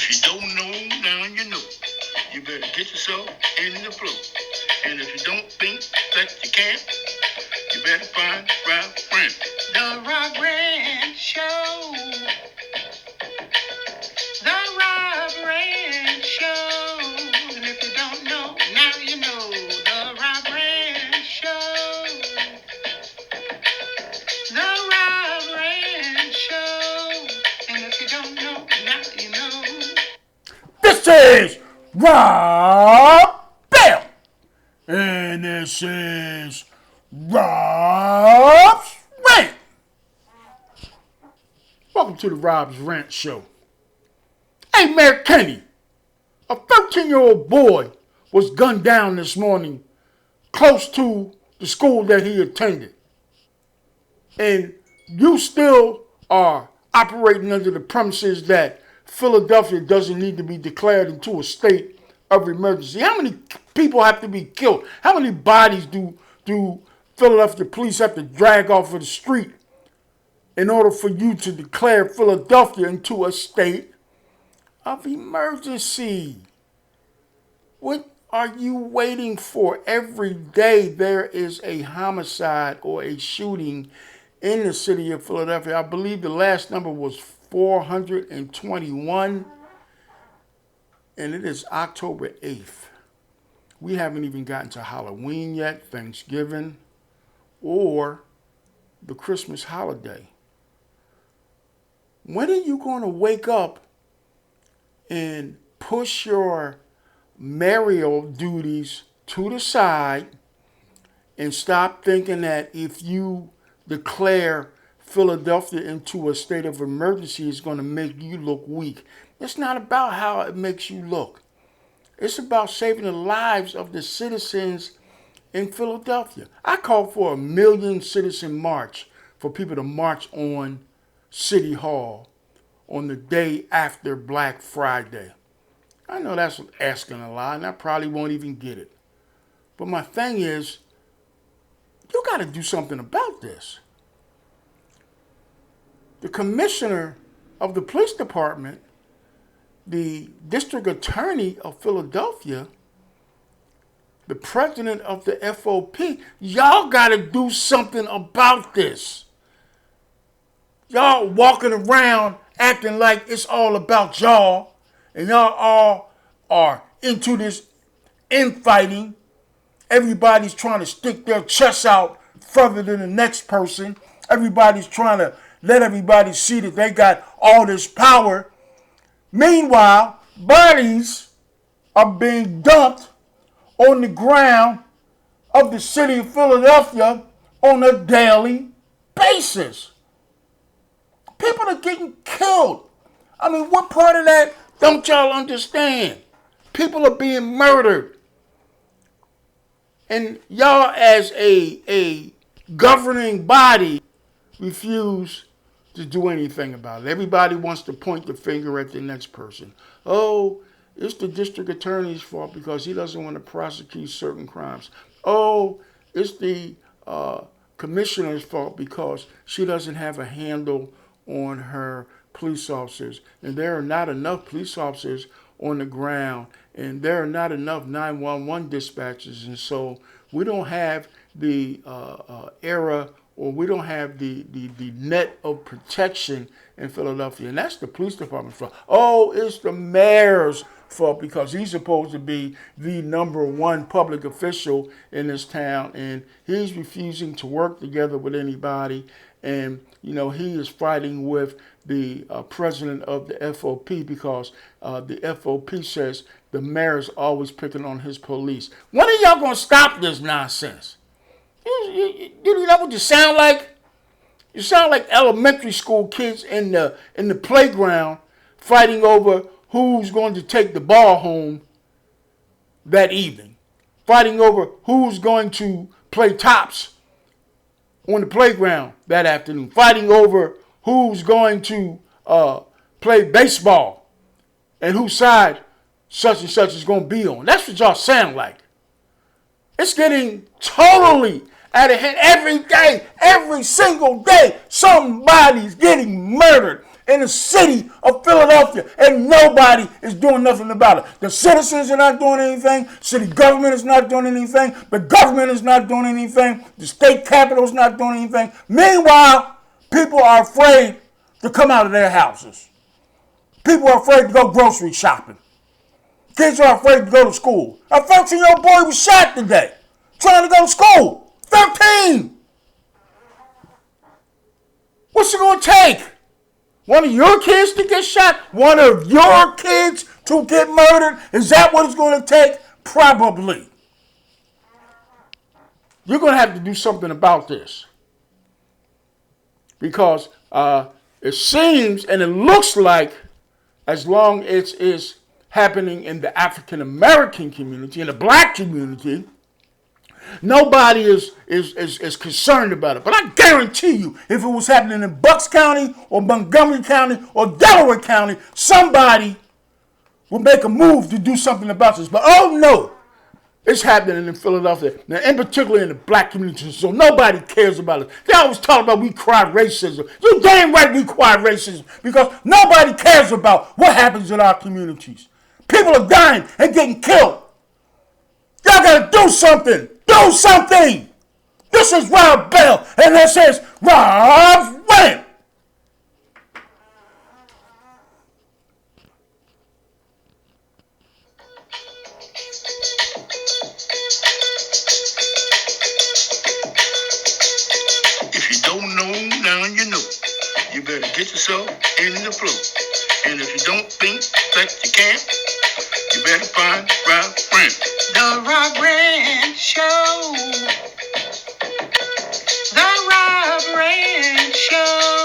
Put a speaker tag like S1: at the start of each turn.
S1: If you don't know, now you know. You better get yourself in the flow. And if you don't think that you can, you better find Rob Rant. The Rob Rant Show. The Rob Rant Show. And if you don't know, now you know. The Rob Rant Show. The Rob Rant Show. And if you don't know, now you know.
S2: This is Rob Bell. And this is Rob's Rant. Welcome to the Rob's Rant Show. Hey, Mayor Kenny, a 13-year-old boy was gunned down this morning close to the school that he attended. And you still are operating under the premises that Philadelphia doesn't need to be declared into a state of emergency. How many people have to be killed? How many bodies do Philadelphia police have to drag off of the street in order for you to declare Philadelphia into a state of emergency? What are you waiting for? Every day there is a homicide or a shooting in the city of Philadelphia. I believe the last number was 421, and it is October 8th. We haven't even gotten to Halloween yet, Thanksgiving, or the Christmas holiday. When are you going to wake up and push your mayoral duties to the side and stop thinking that if you declare Philadelphia into a state of emergency is going to make you look weak? It's not about how it makes you look. It's about saving the lives of the citizens in Philadelphia. I called for a 1 million citizen march for people to march on City Hall on the day after Black Friday. I know that's asking a lot, and I probably won't even get it. But my thing is, you got to do something about this. The commissioner of the police department, the district attorney of Philadelphia, the president of the FOP, y'all got to do something about this. Y'all walking around acting like it's all about y'all, and y'all all are into this infighting. Everybody's trying to stick their chests out further than the next person. Everybody's trying to let everybody see that they got all this power. Meanwhile, bodies are being dumped on the ground of the city of Philadelphia on a daily basis. People are getting killed. I mean, what part of that don't y'all understand? People are being murdered. And y'all as a governing body refuse to do anything about it. Everybody wants to point the finger at the next person. Oh, it's the district attorney's fault because he doesn't want to prosecute certain crimes. Oh, it's the commissioner's fault because she doesn't have a handle on her police officers. And there are not enough police officers on the ground, and there are not enough 911 dispatchers, and so we don't have the era, or we don't have the net of protection in Philadelphia. And that's the police department's fault. Oh, it's the mayor's fault because he's supposed to be the number one public official in this town, and he's refusing to work together with anybody. And, you know, he is fighting with the president of the FOP because the FOP says the mayor's always picking on his police. When are y'all going to stop this nonsense? You know what you sound like? You sound like elementary school kids in the playground fighting over who's going to take the ball home that evening. Fighting over who's going to play tops on the playground that afternoon. Fighting over who's going to play baseball and whose side such and such is going to be on. That's what y'all sound like. It's getting totally out of hand every day, every single day. Somebody's getting murdered. in the city of Philadelphia, and nobody is doing nothing about it. The citizens are not doing anything. City government is not doing anything. The government is not doing anything. The state capitol is not doing anything. Meanwhile, people are afraid to come out of their houses. People are afraid to go grocery shopping. Kids are afraid to go to school. A 13-year-old boy was shot today trying to go to school. 13! What's it going to take? One of your kids to get shot? One of your kids to get murdered? Is that what it's going to take? Probably. You're going to have to do something about this. Because it seems and it looks like as long as it's happening in the African American community, in the black community, nobody is concerned about it. But I guarantee you, if it was happening in Bucks County or Montgomery County or Delaware County, somebody would make a move to do something about this. But oh no, it's happening in Philadelphia, now in particular in the black community, so nobody cares about it. They always talk about we cry racism. You damn right we cry racism, because nobody cares about what happens in our communities. People are dying and getting killed. Y'all gotta do something. Do something. This is Rob Bell, and this is Rob Rant.
S1: If you don't know, now you know. You better get yourself in the flow. And if you don't think like you can, you better find Rob Rant. The Rob Rant Show. The Rob Rant Show.